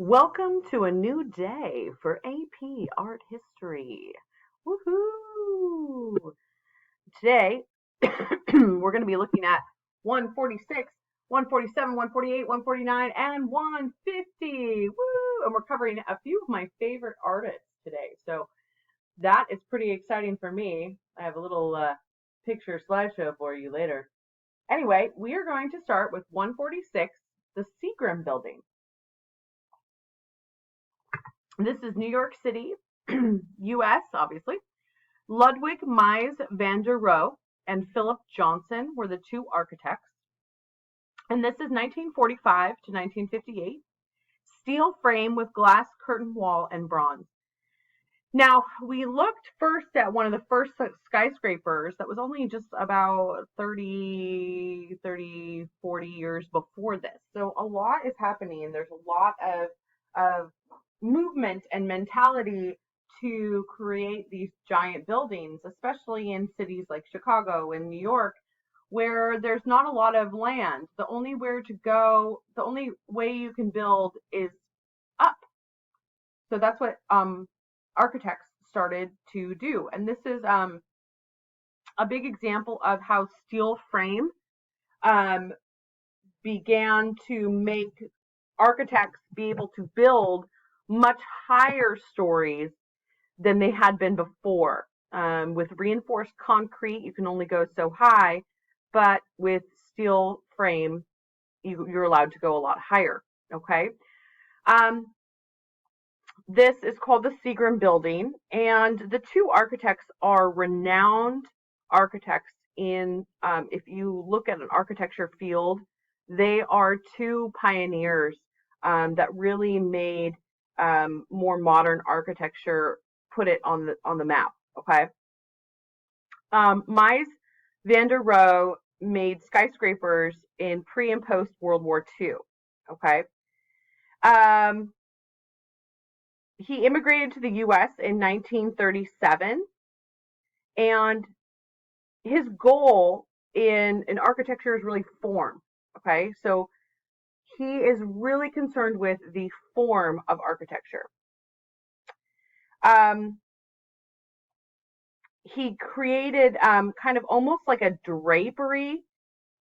Welcome to a new day for AP Art History. Woohoo! Today, we're going to be looking at 146, 147, 148, 149, and 150. Woo! And we're covering a few of my favorite artists today. So that is pretty exciting for me. I have a little picture slideshow for you later. Anyway, we are going to start with 146, the Seagram Building. This is New York City, US, obviously. Ludwig Mies van der Rohe and Philip Johnson were the two architects. And this is 1945 to 1958. Steel frame with glass curtain wall and bronze. Now, we looked first at one of the first skyscrapers that was only just about 30, 40 years before this. So a lot is happening. There's a lot of movement and mentality to create these giant buildings, especially in cities like Chicago and New York, where there's not a lot of land. The only way you can build is up. So that's what architects started to do. And this is a big example of how steel frame began to make architects be able to build much higher stories than they had been before. With reinforced concrete, you can only go so high, but with steel frame, you're allowed to go a lot higher. Okay. This is called the Seagram Building, and the two architects are renowned architects in, if you look at an architecture field, they are two pioneers that really made more modern architecture, put it on the map. Okay. Mies van der Rohe made skyscrapers in pre and post World War II. Okay. He immigrated to the U.S. in 1937, and his goal in architecture is really form. Okay, so he is really concerned with the form of architecture. He created kind of almost like a drapery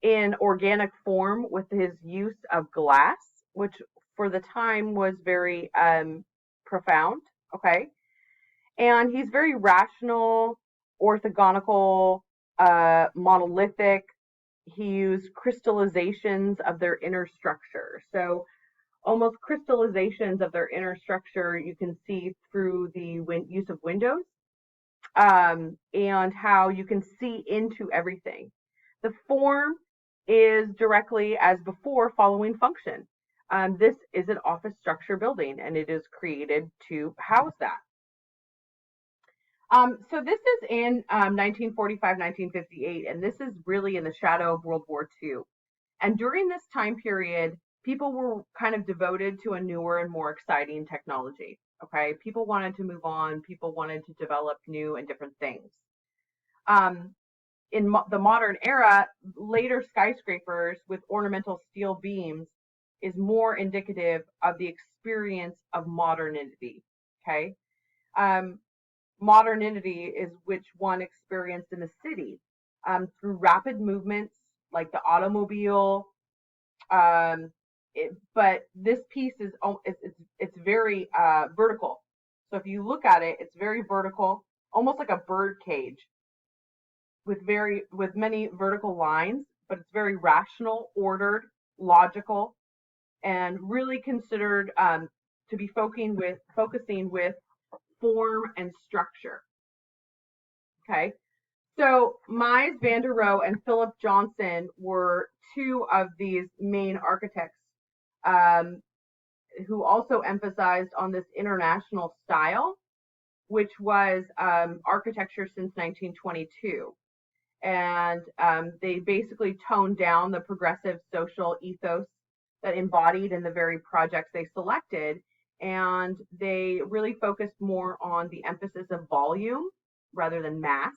in organic form with his use of glass, which for the time was very profound. Okay, and he's very rational, orthogonal, monolithic. He used crystallizations of their inner structure. So almost crystallizations of their inner structure you can see through the use of windows, and how you can see into everything. The form is directly, as before, following function. This is an office structure building, and it is created to house that. So this is in 1945, 1958, and this is really in the shadow of World War II. And during this time period, people were kind of devoted to a newer and more exciting technology. Okay, people wanted to move on. People wanted to develop new and different things. In the modern era, later skyscrapers with ornamental steel beams is more indicative of the experience of modernity. Okay. Modernity is which one experienced in the city through rapid movements like the automobile. But this piece is it's very vertical. So if you look at it, it's very vertical, almost like a bird cage with many vertical lines, but it's very rational, ordered, logical, and really considered to be focusing with form and structure. Okay, so Mies van der Rohe and Philip Johnson were two of these main architects who also emphasized on this international style, which was architecture since 1922. And they basically toned down the progressive social ethos that embodied in the very projects they selected, and they really focused more on the emphasis of volume rather than mass,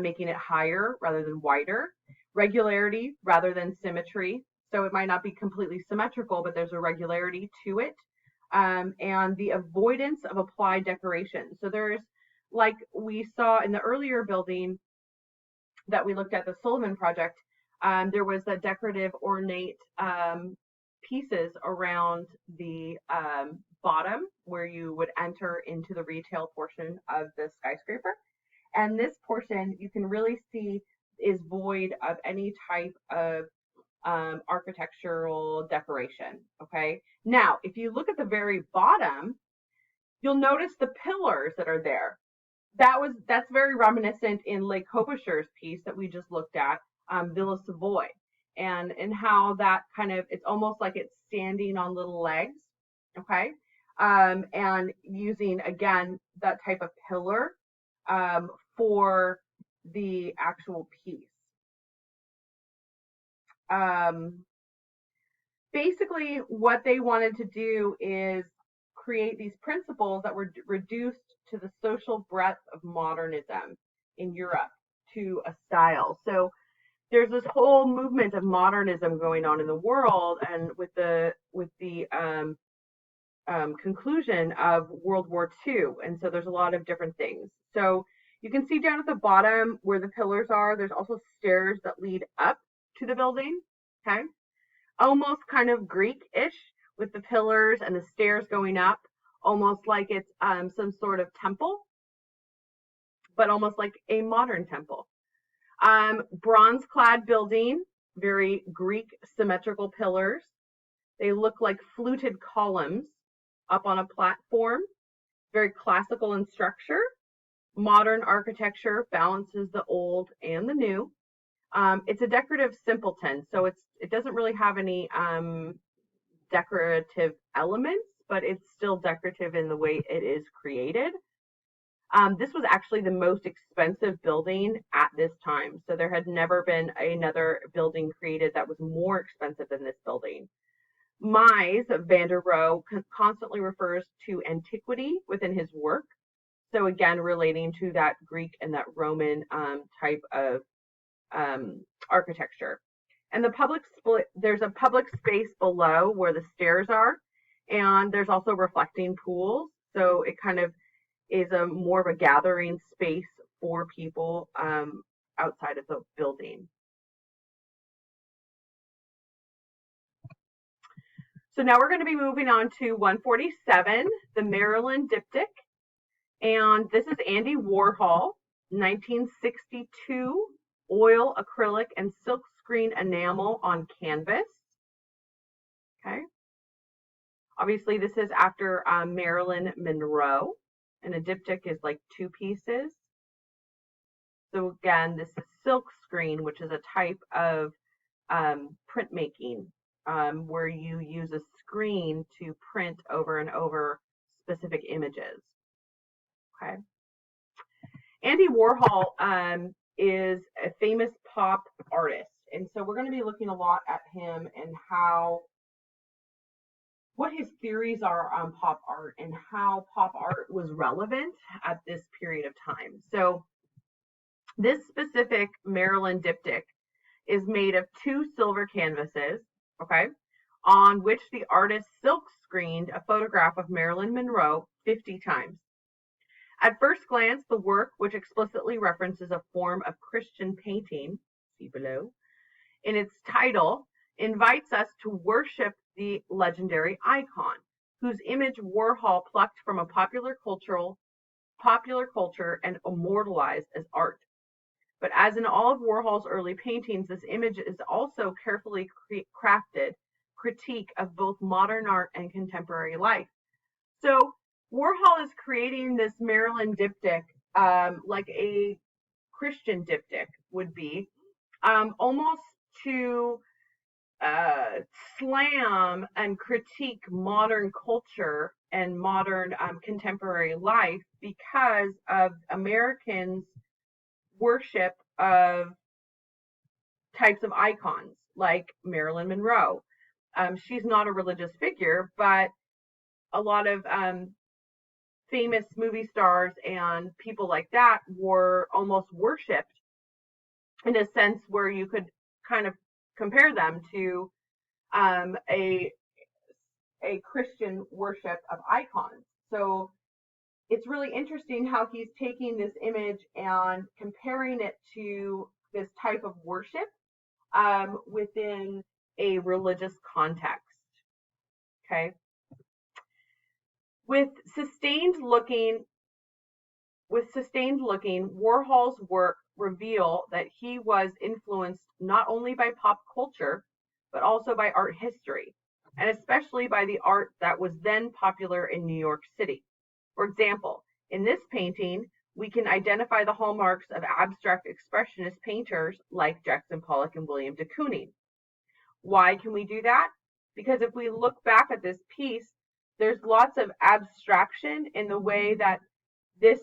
making it higher rather than wider, regularity rather than symmetry. So it might not be completely symmetrical, but there's a regularity to it. and the avoidance of applied decoration. So there's, like we saw in the earlier building that we looked at, the Sullivan project, there was a decorative ornate pieces around the bottom where you would enter into the retail portion of the skyscraper. And this portion you can really see is void of any type of architectural decoration. Okay. Now, if you look at the very bottom, you'll notice the pillars that are there. That's very reminiscent in Le Corbusier's piece that we just looked at, Villa Savoy, and how that kind of, it's almost like it's standing on little legs. Okay. And using again that type of pillar for the actual piece. Basically, what they wanted to do is create these principles that were reduced to the social breadth of modernism in Europe to a style. So there's this whole movement of modernism going on in the world, and with the conclusion of World War II, and so there's a lot of different things. So you can see down at the bottom where the pillars are, there's also stairs that lead up to the building. Okay, almost kind of Greek-ish with the pillars and the stairs going up, almost like it's some sort of temple, but almost like a modern temple. Bronze-clad building, very Greek symmetrical pillars. They look like fluted columns up on a platform, very classical in structure. Modern architecture balances the old and the new. It's a decorative simpleton, so it doesn't really have any decorative elements, but it's still decorative in the way it is created. This was actually the most expensive building at this time, so there had never been another building created that was more expensive than this building. Mies van der Rohe constantly refers to antiquity within his work, so again relating to that Greek and that Roman type of architecture. And there's a public space below where the stairs are, and there's also reflecting pools, so it kind of is more of a gathering space for people outside of the building. So now we're going to be moving on to 147, the Maryland Diptych, and this is Andy Warhol, 1962, oil, acrylic, and silk screen enamel on canvas. Okay. Obviously, this is after Marilyn Monroe, and a diptych is like two pieces. So again, this is silk screen, which is a type of printmaking where you use a screen to print over and over specific images. Okay. Andy Warhol is a famous pop artist, and so we're going to be looking a lot at him and what his theories are on pop art and how pop art was relevant at this period of time. So this specific Maryland diptych is made of two silver canvases, okay, on which the artist silk screened a photograph of Marilyn Monroe 50 times. At first glance, the work, which explicitly references a form of Christian painting, see below, in its title, invites us to worship the legendary icon, whose image Warhol plucked from a popular culture and immortalized as art. But as in all of Warhol's early paintings, this image is also carefully crafted critique of both modern art and contemporary life. So Warhol is creating this Maryland diptych like a Christian diptych would be, almost to slam and critique modern culture and modern contemporary life because of Americans' worship of types of icons like Marilyn Monroe. She's not a religious figure, but a lot of famous movie stars and people like that were almost worshipped in a sense where you could kind of compare them to a a Christian worship of icons. So it's really interesting how he's taking this image and comparing it to this type of worship within a religious context. Okay. With sustained looking, Warhol's work reveal that he was influenced not only by pop culture, but also by art history, and especially by the art that was then popular in New York City. For example, in this painting, we can identify the hallmarks of abstract expressionist painters like Jackson Pollock and William de Kooning. Why can we do that? Because if we look back at this piece, there's lots of abstraction in the way that this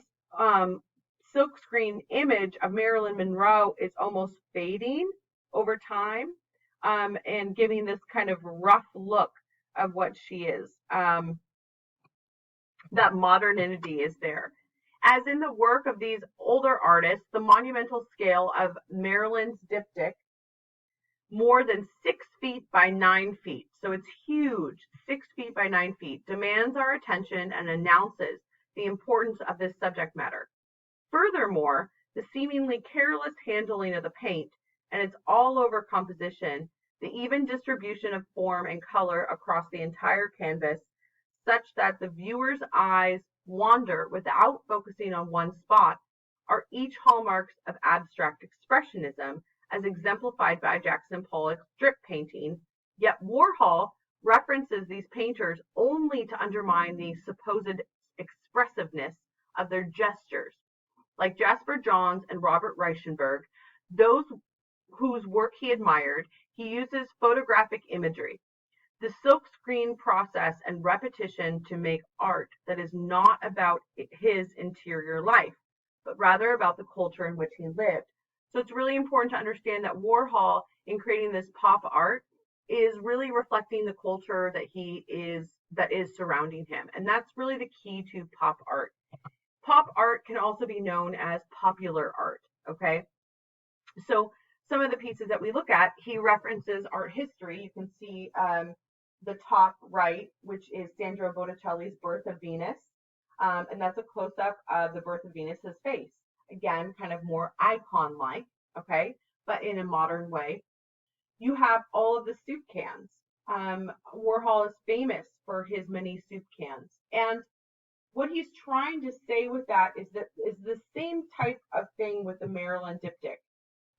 silkscreen image of Marilyn Monroe is almost fading over time and giving this kind of rough look of what she is. That modernity is there. As in the work of these older artists, the monumental scale of Marilyn's diptych, more than 6 feet by 9 feet, so it's huge, 6 feet by 9 feet, demands our attention and announces the importance of this subject matter. Furthermore, the seemingly careless handling of the paint and its all-over composition, the even distribution of form and color across the entire canvas, such that the viewer's eyes wander without focusing on one spot, are each hallmarks of abstract expressionism, as exemplified by Jackson Pollock's drip painting. Yet Warhol references these painters only to undermine the supposed expressiveness of their gestures. Like Jasper Johns and Robert Reichenberg, those whose work he admired, he uses photographic imagery, the silkscreen process and repetition to make art that is not about his interior life, but rather about the culture in which he lived. So it's really important to understand that Warhol, in creating this pop art, is really reflecting the culture that is surrounding him. And that's really the key to pop art. Pop art can also be known as popular art, okay? So some of the pieces that we look at, he references art history. You can see the top right, which is Sandro Botticelli's Birth of Venus. And that's a close-up of the Birth of Venus's face. Again, kind of more icon-like, okay, but in a modern way. You have all of the soup cans. Warhol is famous for his many soup cans. And what he's trying to say with that is the same type of thing with the Marilyn diptych.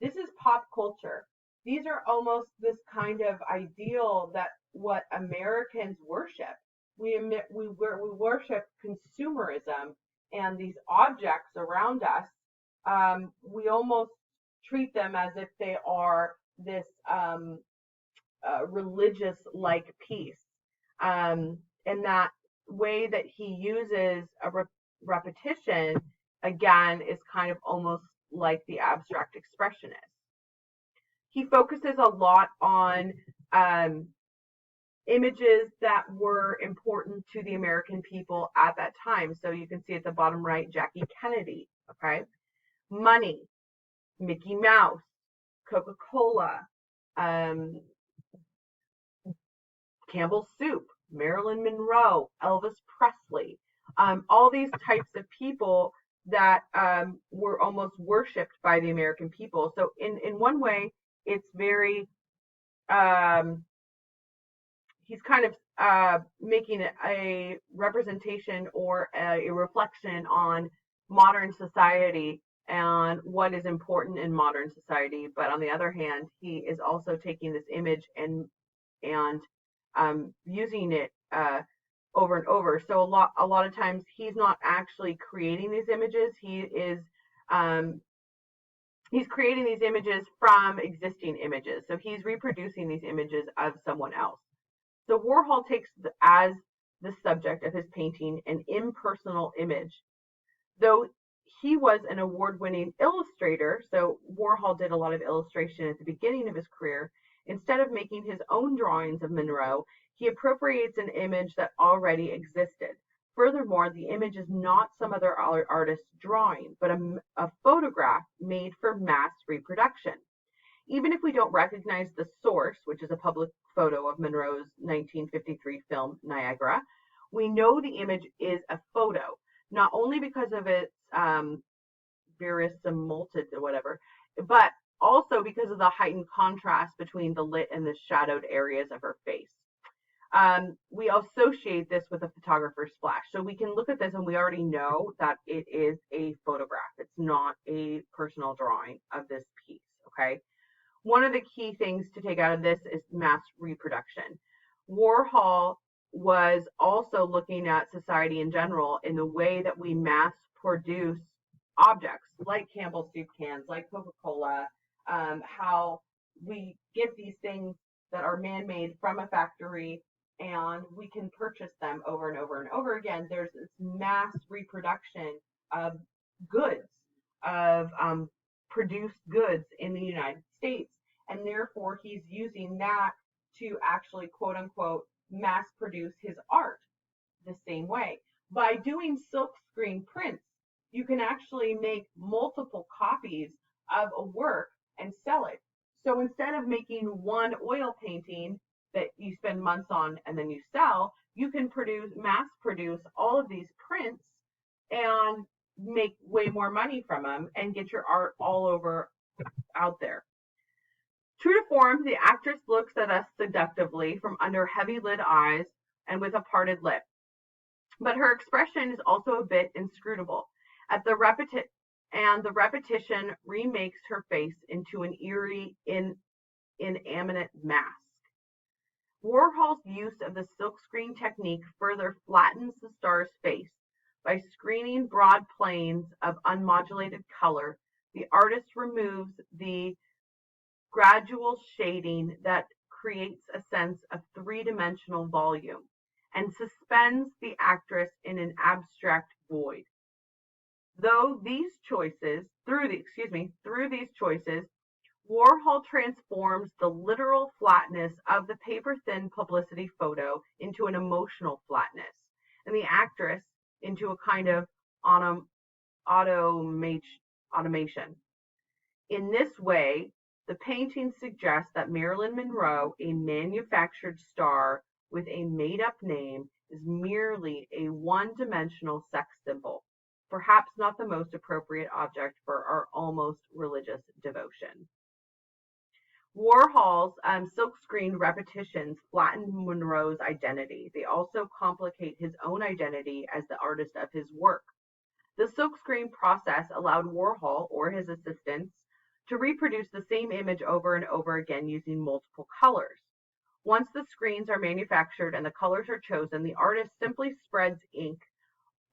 This is pop culture. These are almost this kind of ideal that what Americans worship. We worship consumerism and these objects around us. We almost treat them as if they are this religious-like piece. And that way that he uses a repetition, again, is kind of almost like the abstract expressionist. He focuses a lot on images that were important to the American people at that time. So you can see at the bottom right, Jackie Kennedy, okay? Money, Mickey Mouse, Coca-Cola, Campbell's Soup, Marilyn Monroe, Elvis Presley, all these types of people that were almost worshipped by the American people. So in one way, it's very, he's kind of making a representation or a reflection on modern society and what is important in modern society. But on the other hand, he is also taking this image and using it over and over. So a lot of times he's not actually creating these images. He's creating these images from existing images. So he's reproducing these images of someone else. So Warhol takes as the subject of his painting an impersonal image. Though he was an award-winning illustrator, so Warhol did a lot of illustration at the beginning of his career, instead of making his own drawings of Monroe, he appropriates an image that already existed. Furthermore, the image is not some other artist's drawing, but a photograph made for mass reproduction. Even if we don't recognize the source, which is a public photo of Monroe's 1953 film Niagara, we know the image is a photo, not only because of its verisimilitude or whatever, but also because of the heightened contrast between the lit and the shadowed areas of her face. We associate this with a photographer's flash. So we can look at this and we already know that it is a photograph. It's not a personal drawing of this piece, okay? One of the key things to take out of this is mass reproduction. Warhol was also looking at society in general in the way that we mass produce objects like Campbell's soup cans, like Coca-Cola, how we get these things that are man-made from a factory and we can purchase them over and over and over again. There's this mass reproduction of goods, of produced goods in the United States, and therefore he's using that to actually, quote unquote, mass produce his art the same way. By doing silkscreen prints, you can actually make multiple copies of a work and sell it. So instead of making one oil painting that you spend months on and then you sell, you can mass produce all of these prints and make way more money from them and get your art all over out there. True to form, the actress looks at us seductively from under heavy-lid eyes and with a parted lip. But her expression is also a bit inscrutable. The repetition remakes her face into an eerie, inanimate mask. Warhol's use of the silkscreen technique further flattens the star's face. By screening broad planes of unmodulated color, the artist removes the gradual shading that creates a sense of three-dimensional volume and suspends the actress in an abstract void. Through these choices, Warhol transforms the literal flatness of the paper-thin publicity photo into an emotional flatness, and the actress into a kind of automation. In this way, the painting suggests that Marilyn Monroe, a manufactured star with a made-up name, is merely a one-dimensional sex symbol, perhaps not the most appropriate object for our almost religious devotion. Warhol's silkscreen repetitions flatten Monroe's identity. They also complicate his own identity as the artist of his work. The silkscreen process allowed Warhol or his assistants to reproduce the same image over and over again using multiple colors. Once the screens are manufactured and the colors are chosen, the artist simply spreads ink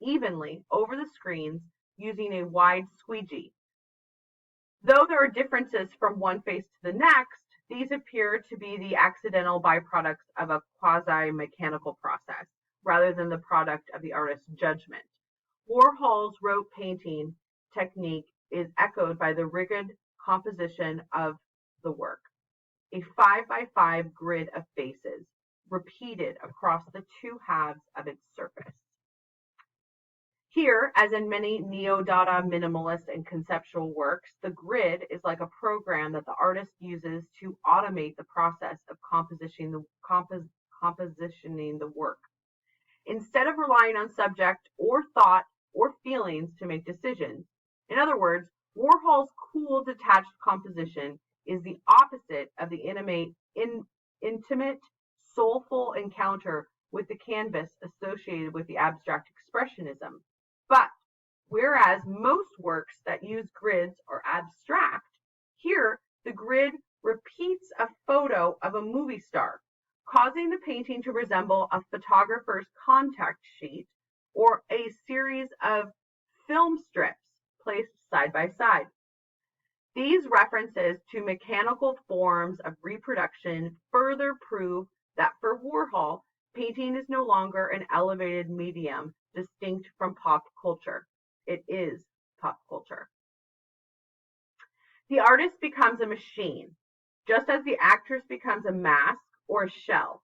evenly over the screens using a wide squeegee. Though there are differences from one face to the next, these appear to be the accidental byproducts of a quasi-mechanical process, rather than the product of the artist's judgment. Warhol's rote painting technique is echoed by the rigid composition of the work, a 5x5 grid of faces, repeated across the two halves of its surface. Here, as in many neo-Dada minimalist and conceptual works, the grid is like a program that the artist uses to automate the process of compositioning the work. Instead of relying on subject or thought or feelings to make decisions. In other words, Warhol's cool, detached composition is the opposite of the intimate, soulful encounter with the canvas associated with the abstract expressionism. But whereas most works that use grids are abstract, here the grid repeats a photo of a movie star, causing the painting to resemble a photographer's contact sheet or a series of film strips placed side by side. These references to mechanical forms of reproduction further prove that for Warhol, painting is no longer an elevated medium distinct from pop culture. It is pop culture. The artist becomes a machine, just as the actress becomes a mask or a shell.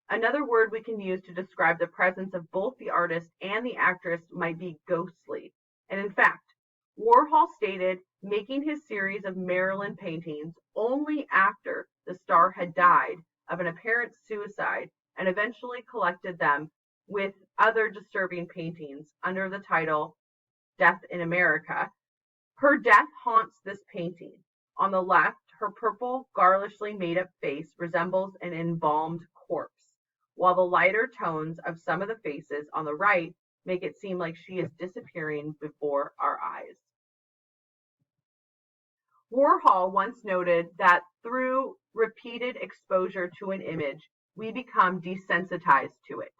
Another word we can use to describe the presence of both the artist and the actress might be ghostly. And in fact, Warhol stated making his series of Marilyn paintings only after the star had died of an apparent suicide and eventually collected them with other disturbing paintings under the title Death in America. Her death haunts this painting. On the left, her purple, garishly made-up face resembles an embalmed corpse, while the lighter tones of some of the faces on the right make it seem like she is disappearing before our eyes. Warhol once noted that through repeated exposure to an image, we become desensitized to it.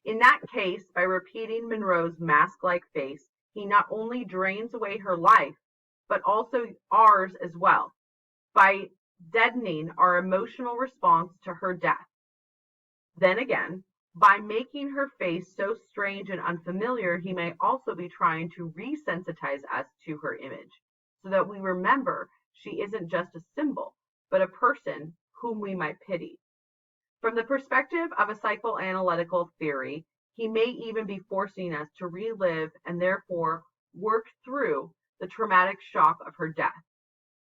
In that case, by repeating Monroe's mask-like face, he not only drains away her life, but also ours as well, by deadening our emotional response to her death. Then again, by making her face so strange and unfamiliar, he may also be trying to resensitize us to her image, so that we remember she isn't just a symbol, but a person whom we might pity. From the perspective of a psychoanalytical theory, he may even be forcing us to relive and therefore work through the traumatic shock of her death.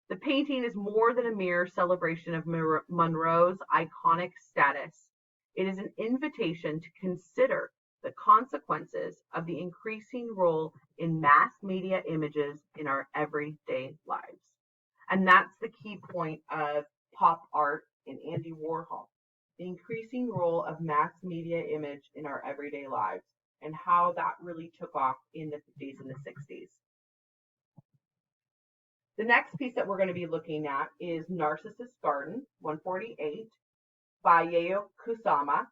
The painting is more than a mere celebration of Monroe's iconic status. It is an invitation to consider the consequences of the increasing role in mass media images in our everyday lives. And that's the key point of pop art in Andy Warhol, the increasing role of mass media image in our everyday lives and how that really took off in the 50s and the 60s. The next piece that we're going to be looking at is Narcissus Garden, 148, by Yayoi Kusama.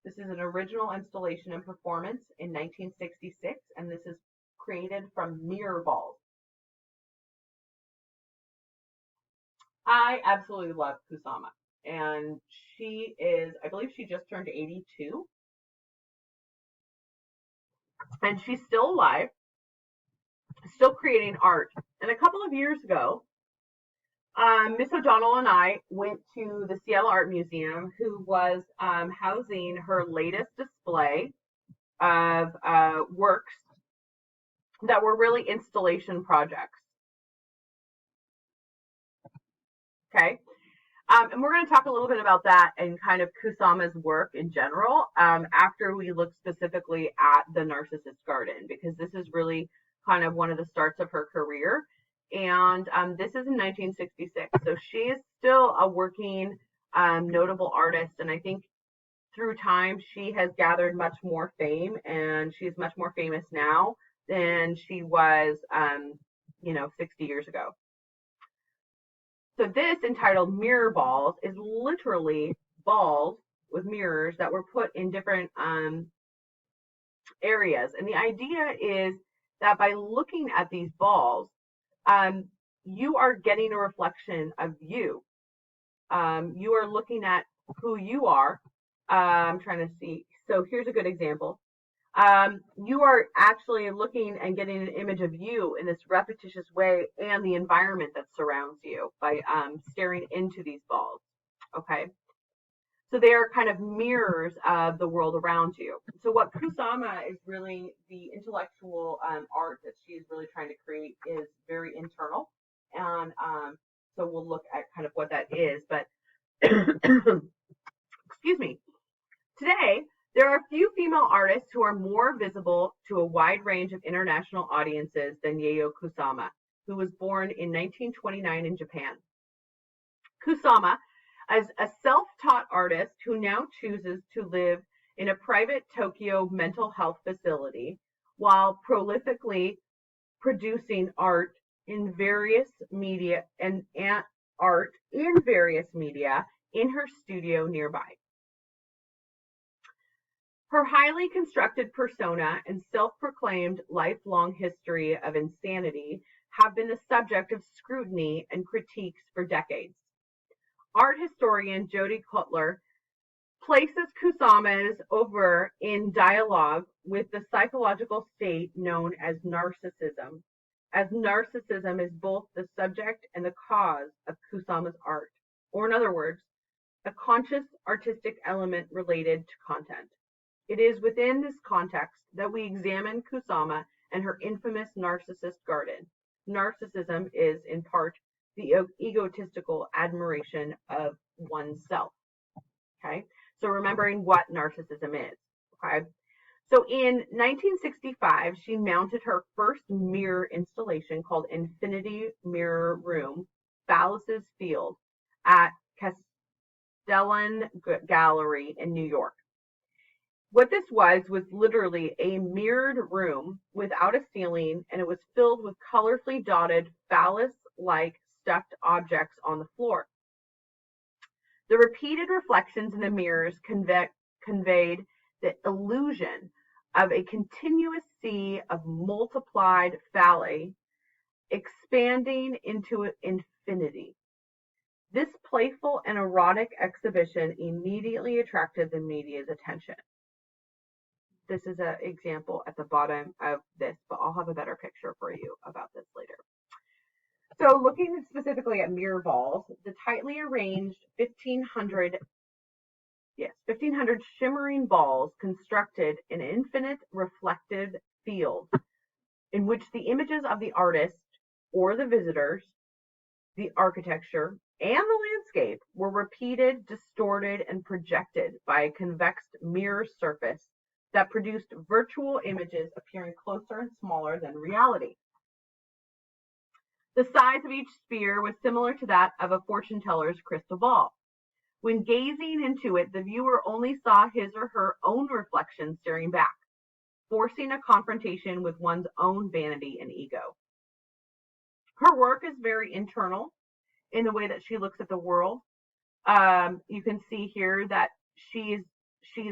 This is an original installation and performance in 1966, and this is created from mirror balls. I absolutely love Kusama, and she is, I believe she just turned 82, and she's still alive, still creating art. And a couple of years ago, Miss O'Donnell and I went to the Seattle Art Museum, who was housing her latest display of works that were really installation projects. Okay. And we're going to talk a little bit about that and kind of Kusama's work in general after we look specifically at the Narcissus Garden, because this is really kind of one of the starts of her career. And this is in 1966. So she is still a working, notable artist. And I think through time, she has gathered much more fame, and she's much more famous now than she was, 60 years ago. So this, entitled Mirror Balls, is literally balls with mirrors that were put in different areas. And the idea is that by looking at these balls, you are getting a reflection of you. You are looking at who you are. I'm trying to see. So here's a good example. You are actually looking and getting an image of you in this repetitious way and the environment that surrounds you by staring into these balls. Okay. So they are kind of mirrors of the world around you. So what Kusama is really, the intellectual art that she is really trying to create is very internal. And so we'll look at kind of what that is. But excuse me. Today, there are few female artists who are more visible to a wide range of international audiences than Yayoi Kusama, who was born in 1929 in Japan. Kusama is a self-taught artist who now chooses to live in a private Tokyo mental health facility while prolifically producing art in various media and art in various media in her studio nearby. Her highly constructed persona and self-proclaimed lifelong history of insanity have been the subject of scrutiny and critiques for decades. Art historian Jody Cutler places Kusama's oeuvre in dialogue with the psychological state known as narcissism, as narcissism is both the subject and the cause of Kusama's art, or in other words, a conscious artistic element related to content. It is within this context that we examine Kusama and her infamous narcissist garden. Narcissism is, in part, the egotistical admiration of oneself. Okay, so remembering what narcissism is. Okay, so in 1965, she mounted her first mirror installation called Infinity Mirror Room, Fallis's Field, at Castellan Gallery in New York. What this was literally a mirrored room without a ceiling, and it was filled with colorfully dotted phallus-like stuffed objects on the floor. The repeated reflections in the mirrors conveyed the illusion of a continuous sea of multiplied phalli expanding into infinity. This playful and erotic exhibition immediately attracted the media's attention. This is an example at the bottom of this, but I'll have a better picture for you about this later. So looking specifically at mirror balls, the tightly arranged 1,500 shimmering balls constructed an infinite reflective field in which the images of the artist or the visitors, the architecture, and the landscape were repeated, distorted, and projected by a convex mirror surface that produced virtual images appearing closer and smaller than reality. The size of each sphere was similar to that of a fortune teller's crystal ball. When gazing into it, the viewer only saw his or her own reflection staring back, forcing a confrontation with one's own vanity and ego. Her work is very internal in the way that she looks at the world. You can see here that she's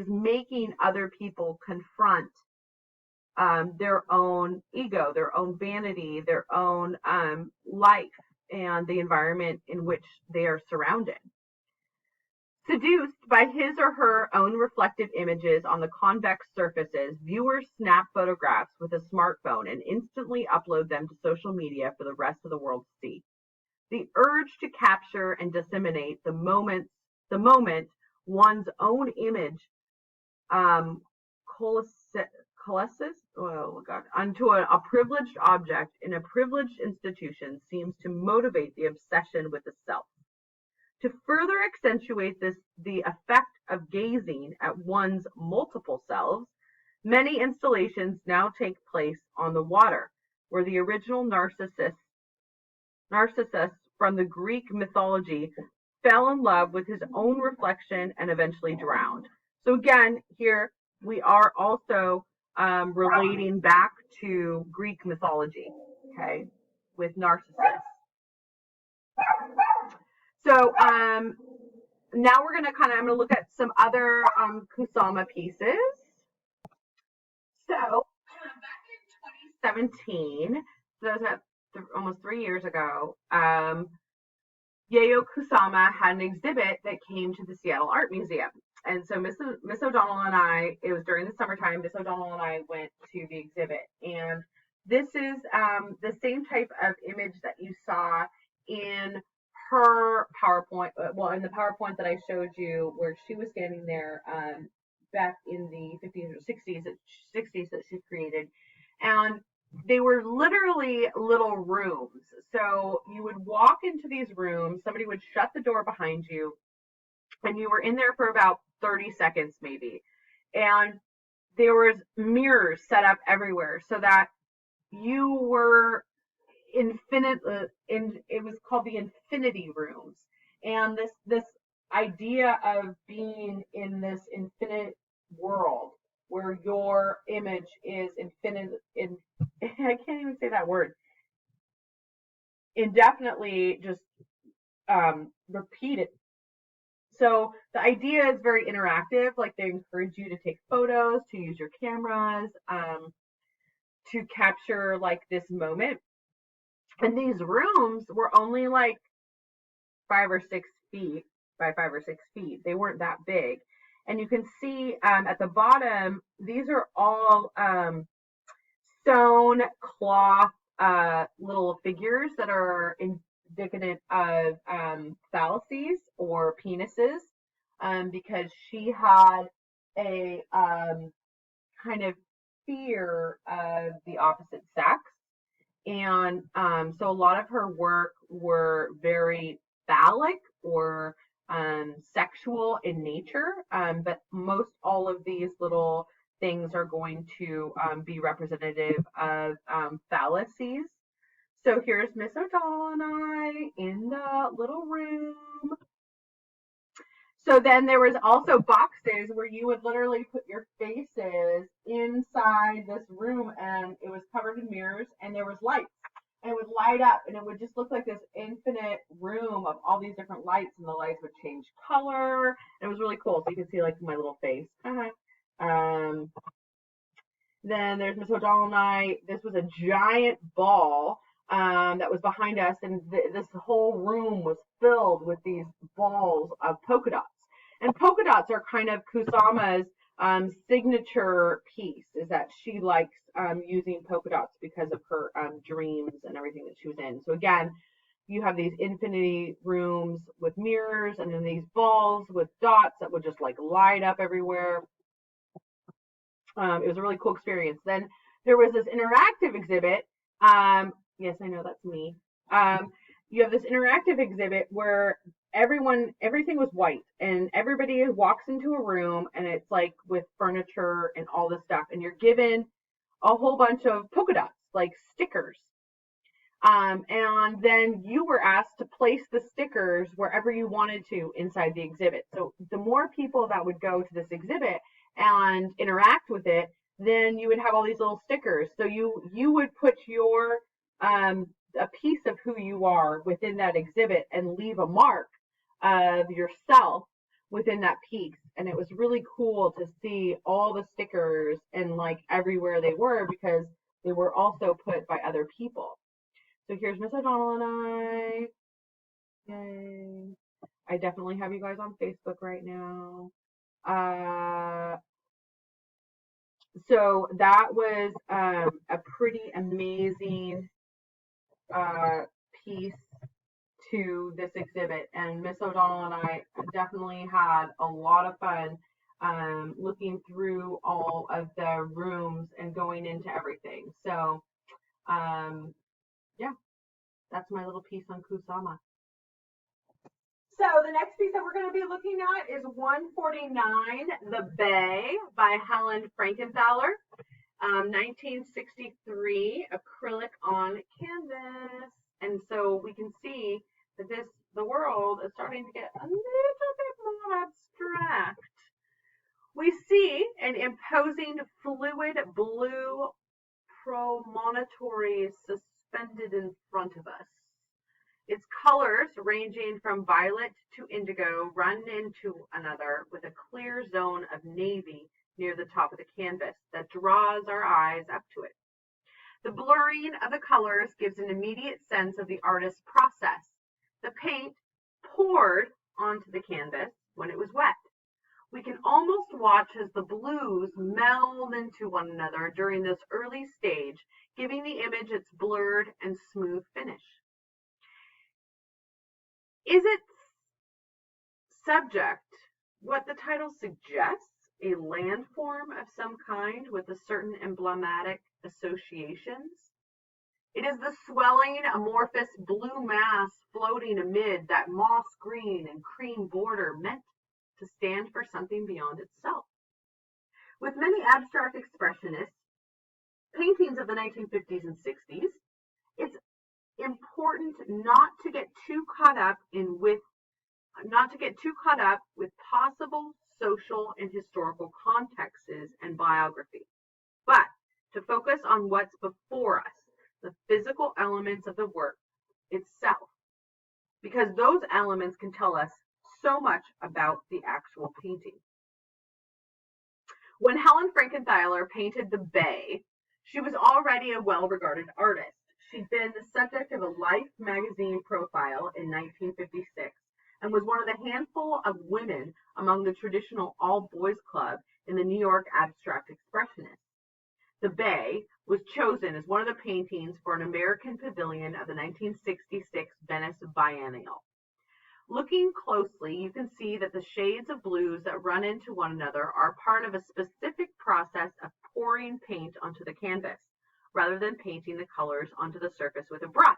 making other people confront their own ego, their own vanity, their own life, and the environment in which they are surrounded. Seduced by his or her own reflective images on the convex surfaces, viewers snap photographs with a smartphone and instantly upload them to social media for the rest of the world to see. The urge to capture and disseminate the moment one's own image coalesces onto a privileged object in a privileged institution seems to motivate the obsession with the self. To further accentuate the effect of gazing at one's multiple selves, many installations now take place on the water, where the original Narcissus from the Greek mythology fell in love with his own reflection and eventually drowned. So again, here we are also relating back to Greek mythology, okay, with Narcissus. So now we're going to I'm going to look at some other Kusama pieces. So back in 2017, so that was almost 3 years ago, Yayoi Kusama had an exhibit that came to the Seattle Art Museum. And so Miss O'Donnell and I, it was during the summertime, Miss O'Donnell and I went to the exhibit. And this is the same type of image that you saw in her PowerPoint, in the PowerPoint that I showed you where she was standing there back in the 50s or 60s that she created. And they were literally little rooms. So you would walk into these rooms, somebody would shut the door behind you, and you were in there for about 30 seconds maybe. And there was mirrors set up everywhere so that you were infinite, it was called the infinity rooms. And this idea of being in this infinite world where your image is infinite, I can't even say that word, indefinitely just repeated. So the idea is very interactive, like they encourage you to take photos, to use your cameras, to capture like this moment. And these rooms were only like 5 or 6 feet by 5 or 6 feet. They weren't that big. And you can see at the bottom, these are all sewn cloth little figures that are indicative of phalluses or penises, because she had a kind of fear of the opposite sex. And so a lot of her work were very phallic or sexual in nature, but most all of these little things are going to be representative of fallacies. So here's Miss O'Donnell and I in the little room. So then there was also boxes where you would literally put your faces inside this room, and it was covered in mirrors, and there was lights, and it would light up, and it would just look like this infinite room of all these different lights, and the lights would change color. And it was really cool. So you can see like my little face. Um, then there's Miss O'Donnell and I. This was a giant ball that was behind us, and this whole room was filled with these balls of polka dots. And polka dots are kind of Kusama's signature piece, is that she likes using polka dots because of her dreams and everything that she was in. So again, you have these infinity rooms with mirrors, and then these balls with dots that would just like light up everywhere. It was a really cool experience. Then there was this interactive exhibit. Yes, I know that's me. You have this interactive exhibit where everything was white, and everybody walks into a room, and it's like with furniture and all this stuff, and you're given a whole bunch of polka dots, like stickers. And then you were asked to place the stickers wherever you wanted to inside the exhibit. So the more people that would go to this exhibit and interact with it, then you would have all these little stickers. So you would put your a piece of who you are within that exhibit and leave a mark of yourself within that piece. And it was really cool to see all the stickers and like everywhere they were, because they were also put by other people. So here's Miss O'Donnell and I. Yay. I definitely have you guys on Facebook right now. So that was a pretty amazing piece to this exhibit, and Miss O'Donnell and I definitely had a lot of fun looking through all of the rooms and going into everything. So yeah, that's my little piece on Kusama. So the next piece that we're going to be looking at is 149, The Bay by Helen Frankenthaler, 1963, acrylic on canvas. And so we can see that the world is starting to get a little bit more abstract. We see an imposing fluid blue promontory suspended in front of us. Its colors, ranging from violet to indigo, run into another with a clear zone of navy near the top of the canvas that draws our eyes up to it. The blurring of the colors gives an immediate sense of the artist's process. The paint poured onto the canvas when it was wet. We can almost watch as the blues meld into one another during this early stage, giving the image its blurred and smooth finish. Is its subject what the title suggests, a landform of some kind with a certain emblematic associations? It is the swelling, amorphous blue mass floating amid that moss green and cream border meant to stand for something beyond itself. With many abstract expressionists paintings of the 1950s and 60s, it's important not to get too caught up with possible social and historical contexts and biography, but to focus on what's before us, the physical elements of the work itself, because those elements can tell us so much about the actual painting. When Helen Frankenthaler painted The Bay, she was already a well-regarded artist. She'd been the subject of a Life magazine profile in 1956 and was one of the handful of women among the traditional all-boys club in the New York abstract expressionists. The Bay was chosen as one of the paintings for an American pavilion of the 1966 Venice Biennial. Looking closely, you can see that the shades of blues that run into one another are part of a specific process of pouring paint onto the canvas, rather than painting the colors onto the surface with a brush,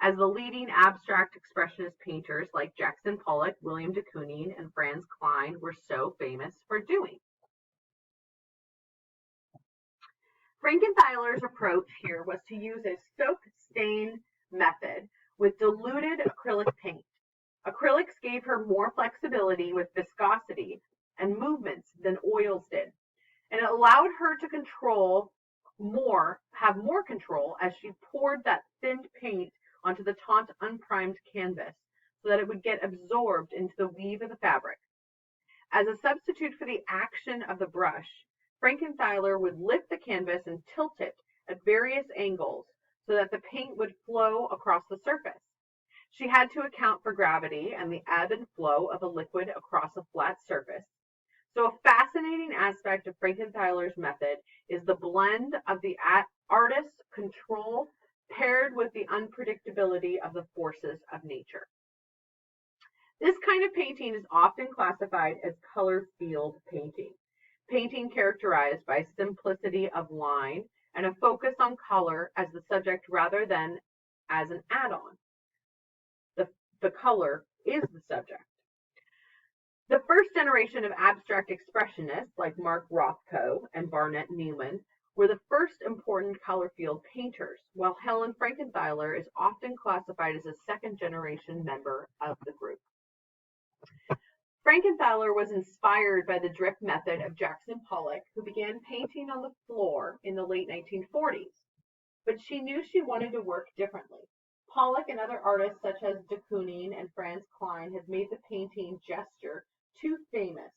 as the leading abstract expressionist painters like Jackson Pollock, William de Kooning, and Franz Kline were so famous for doing. Frankenthaler's approach here was to use a soak stain method with diluted acrylic paint. Acrylics gave her more flexibility with viscosity and movements than oils did, and it allowed her to have more control as she poured that thinned paint onto the taut unprimed canvas so that it would get absorbed into the weave of the fabric. As a substitute for the action of the brush, Frankenthaler would lift the canvas and tilt it at various angles so that the paint would flow across the surface. She had to account for gravity and the ebb and flow of a liquid across a flat surface. So a fascinating aspect of Frankenthaler's method is the blend of the artist's control paired with the unpredictability of the forces of nature. This kind of painting is often classified as color field painting. Painting characterized by simplicity of line and a focus on color as the subject rather than as an add-on. The color is the subject. The first generation of abstract expressionists like Mark Rothko and Barnett Newman were the first important color field painters, while Helen Frankenthaler is often classified as a second generation member of the group. Frankenthaler was inspired by the drip method of Jackson Pollock, who began painting on the floor in the late 1940s, but she knew she wanted to work differently. Pollock and other artists such as de Kooning and Franz Kline had made the painting gesture too famous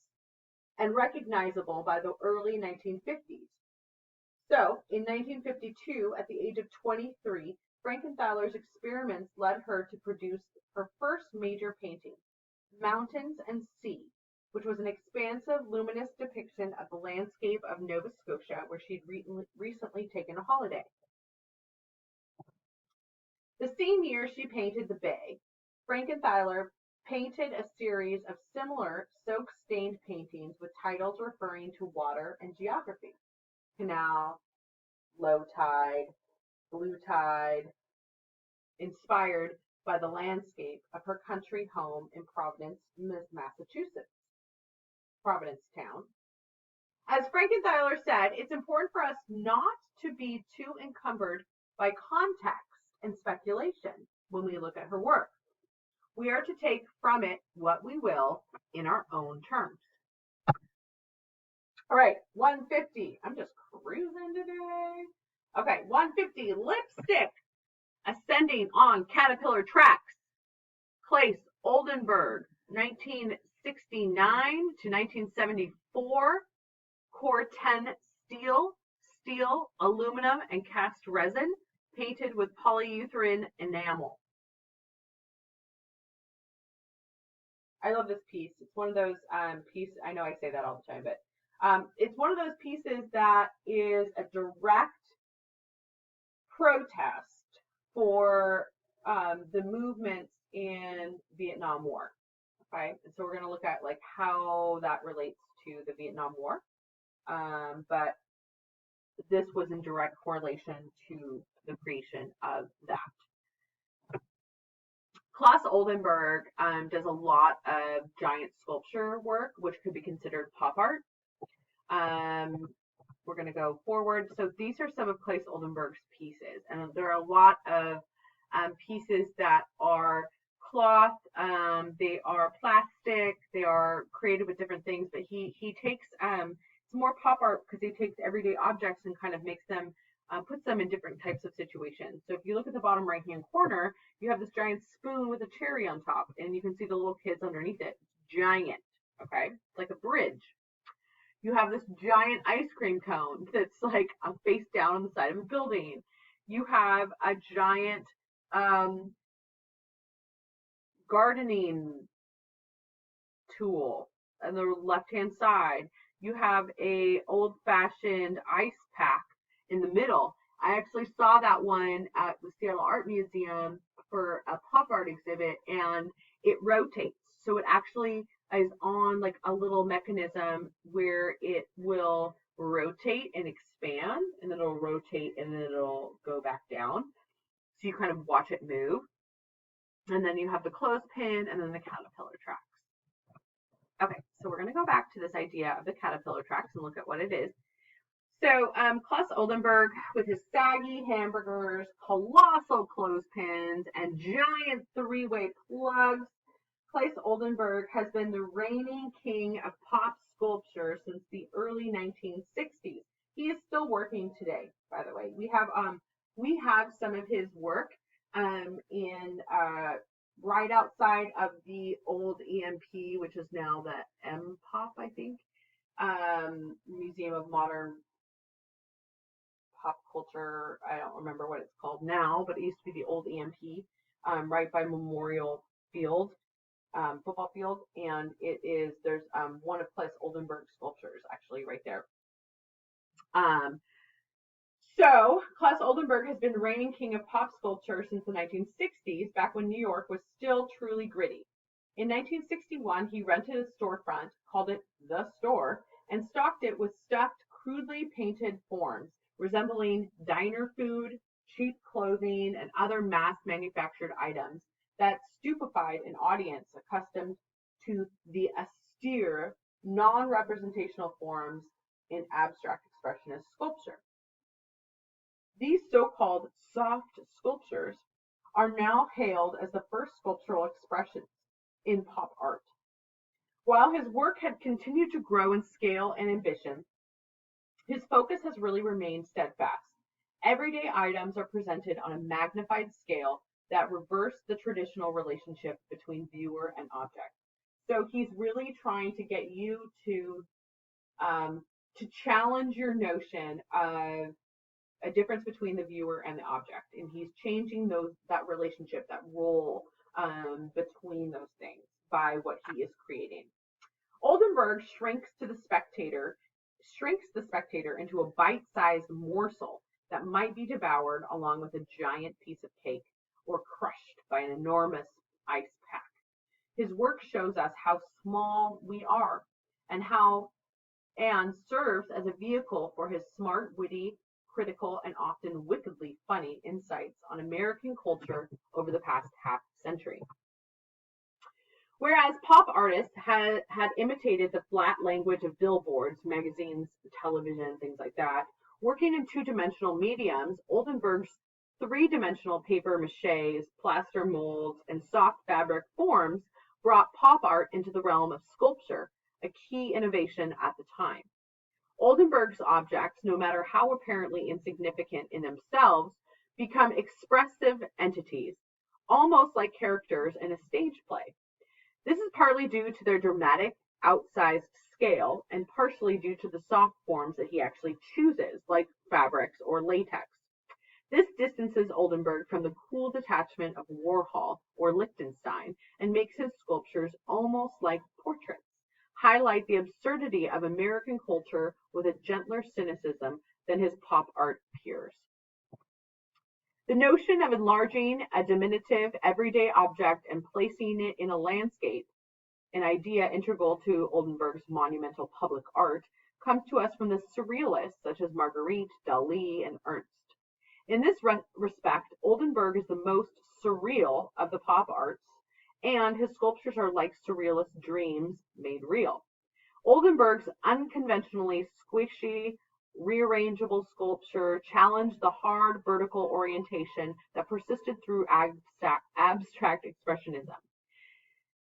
and recognizable by the early 1950s. So, in 1952, at the age of 23, Frankenthaler's experiments led her to produce her first major painting, Mountains and Sea, which was an expansive, luminous depiction of the landscape of Nova Scotia, where she'd recently taken a holiday. The same year she painted the bay, Frankenthaler painted a series of similar soak-stained paintings with titles referring to water and geography: canal, low tide, blue tide, inspired by the landscape of her country home in Providence, Massachusetts, Provincetown. As Frankenthaler said, it's important for us not to be too encumbered by context and speculation when we look at her work. We are to take from it what we will in our own terms. All right, 150. I'm just cruising today. Okay, 150, lipstick. Ascending on Caterpillar Tracks. Place Oldenburg, 1969 to 1974. Core 10 steel, aluminum, and cast resin, painted with polyurethane enamel. I love this piece. It's one of those pieces, I know I say that all the time, but it's one of those pieces that is a direct protest for the movements in Vietnam War. Okay, and so we're going to look at like how that relates to the Vietnam War, but this was in direct correlation to the creation of that. Claes Oldenburg does a lot of giant sculpture work, which could be considered pop art. We're going to go forward. So these are some of Claes Oldenburg's pieces, and there are a lot of pieces that are cloth, they are plastic, they are created with different things, but he takes, it's more pop art because he takes everyday objects and kind of makes them, puts them in different types of situations. So if you look at the bottom right hand corner, you have this giant spoon with a cherry on top, and you can see the little kids underneath it. It's giant, okay? It's like a bridge. You have this giant ice cream cone that's like face down on the side of a building. You have a giant gardening tool on the left-hand side. You have a old-fashioned ice pack in the middle. I actually saw that one at the Seattle Art Museum for a pop art exhibit, and it rotates. So it actually is on like a little mechanism where it will rotate and expand, and then it'll rotate and then it'll go back down. So you kind of watch it move. And then you have the clothespin and then the caterpillar tracks. Okay, so we're going to go back to this idea of the caterpillar tracks and look at what it is. So Claes Oldenburg, with his saggy hamburgers, colossal clothespins, and giant three-way plugs, Claes Oldenburg has been the reigning king of pop sculpture since the early 1960s. He is still working today, by the way. We have some of his work in right outside of the old EMP, which is now the Apah, I think, Museum of Modern Pop Culture. I don't remember what it's called now, but it used to be the old EMP, right by Memorial Field, football field, and there's one of Claes Oldenburg's sculptures actually right there. So Claes Oldenburg has been the reigning king of pop sculpture since the 1960s, back when New York was still truly gritty. In 1961, he rented a storefront, called it The Store, and stocked it with stuffed, crudely painted forms resembling diner food, cheap clothing, and other mass-manufactured items that stupefied an audience accustomed to the austere, non-representational forms in abstract expressionist sculpture. These so-called soft sculptures are now hailed as the first sculptural expressions in pop art. While his work had continued to grow in scale and ambition, his focus has really remained steadfast. Everyday items are presented on a magnified scale that reverse the traditional relationship between viewer and object. So he's really trying to get you to challenge your notion of a difference between the viewer and the object, and he's changing that relationship, that role between those things by what he is creating. Oldenburg shrinks the spectator into a bite-sized morsel that might be devoured along with a giant piece of cake or crushed by an enormous ice pack. His work shows us how small we are and serves as a vehicle for his smart, witty, critical, and often wickedly funny insights on American culture over the past half century. Whereas pop artists had imitated the flat language of billboards, magazines, television, things like that, working in two-dimensional mediums, Oldenburg's three-dimensional paper maches, plaster molds, and soft fabric forms brought pop art into the realm of sculpture, a key innovation at the time. Oldenburg's objects, no matter how apparently insignificant in themselves, become expressive entities, almost like characters in a stage play. This is partly due to their dramatic, outsized scale, and partially due to the soft forms that he actually chooses, like fabrics or latex. This distances Oldenburg from the cool detachment of Warhol or Lichtenstein and makes his sculptures almost like portraits, highlight the absurdity of American culture with a gentler cynicism than his pop art peers. The notion of enlarging a diminutive, everyday object and placing it in a landscape, an idea integral to Oldenburg's monumental public art, comes to us from the surrealists such as Marguerite, Dali, and Ernst. In this respect, Oldenburg is the most surreal of the pop arts, and his sculptures are like surrealist dreams made real. Oldenburg's unconventionally squishy, rearrangeable sculpture challenged the hard vertical orientation that persisted through abstract expressionism.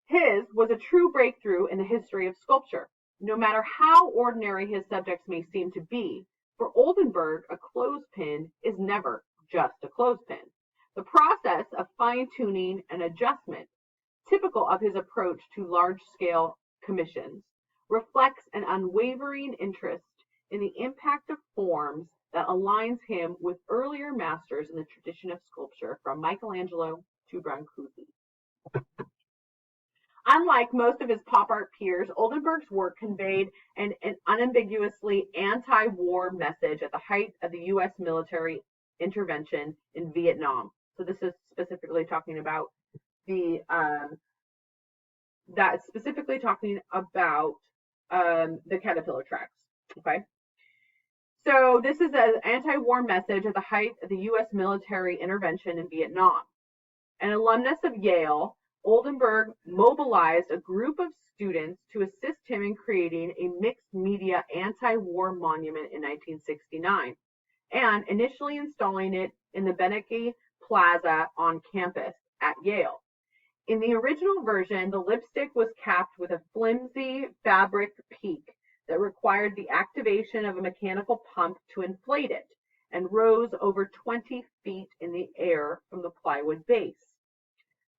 His was a true breakthrough in the history of sculpture. No matter how ordinary his subjects may seem to be, for Oldenburg, a clothespin is never just a clothespin. The process of fine-tuning and adjustment, typical of his approach to large-scale commissions, reflects an unwavering interest in the impact of forms that aligns him with earlier masters in the tradition of sculpture, from Michelangelo to Brancusi. Unlike most of his pop art peers, Oldenburg's work conveyed an unambiguously anti-war message at the height of the U.S. military intervention in Vietnam. So this is specifically talking about the caterpillar tracks. Okay. So this is an anti-war message at the height of the U.S. military intervention in Vietnam. An alumnus of Yale, Oldenburg mobilized a group of students to assist him in creating a mixed media anti-war monument in 1969 and initially installing it in the Beinecke Plaza on campus at Yale. In the original version, the lipstick was capped with a flimsy fabric peak that required the activation of a mechanical pump to inflate it and rose over 20 feet in the air from the plywood base.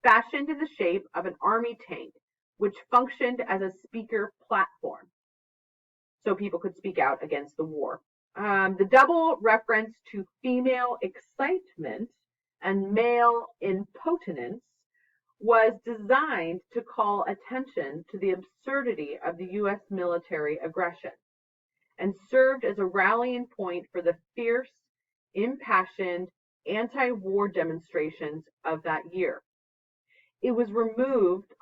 Fashioned in the shape of an army tank, which functioned as a speaker platform so people could speak out against the war. The double reference to female excitement and male impotence was designed to call attention to the absurdity of the U.S. military aggression and served as a rallying point for the fierce, impassioned anti-war demonstrations of that year. It was removed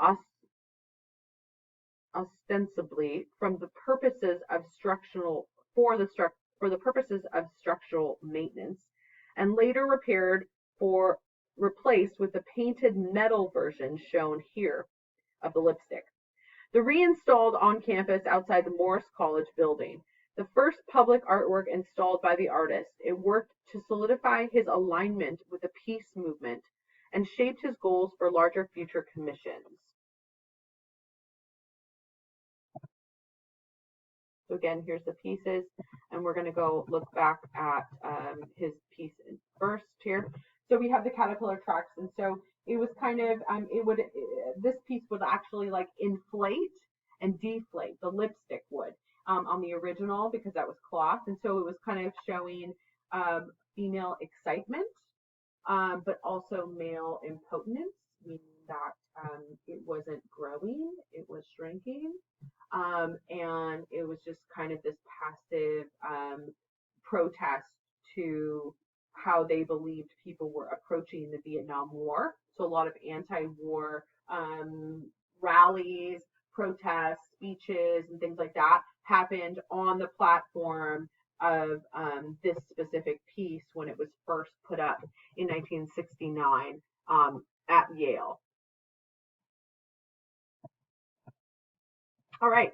ostensibly from the purposes of for the purposes of structural maintenance, and later replaced with the painted metal version shown here of the lipstick. The reinstalled on campus outside the Morris College building, the first public artwork installed by the artist, it worked to solidify his alignment with the peace movement and shaped his goals for larger future commissions. So again, here's the pieces, and we're going to go look back at his piece first here. So we have the caterpillar tracks, and so it was kind of this piece would actually like inflate and deflate. The lipstick would on the original because that was cloth, and so it was kind of showing female excitement, but also male impotence, meaning that it wasn't growing, it was shrinking. And it was just kind of this passive protest to how they believed people were approaching the Vietnam War. So a lot of anti-war rallies, protests, speeches, and things like that happened on the platform of this specific piece when it was first put up in 1969 at Yale. All right.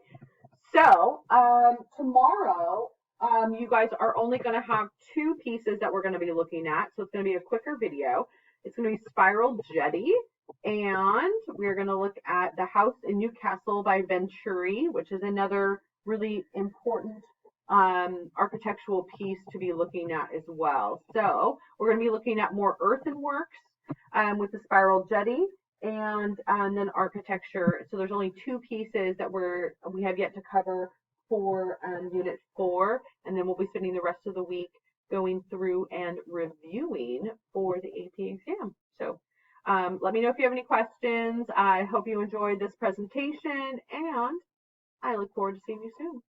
So tomorrow, you guys are only going to have two pieces that we're going to be looking at. So it's going to be a quicker video. It's going to be Spiral Jetty. And we're going to look at The House in Newcastle by Venturi, which is another really important architectural piece to be looking at as well. So we're going to be looking at more earthenworks with the Spiral Jetty. And then architecture. So there's only two pieces that we have yet to cover for Unit 4, and then we'll be spending the rest of the week going through and reviewing for the AP exam. So let me know if you have any questions. I hope you enjoyed this presentation, and I look forward to seeing you soon.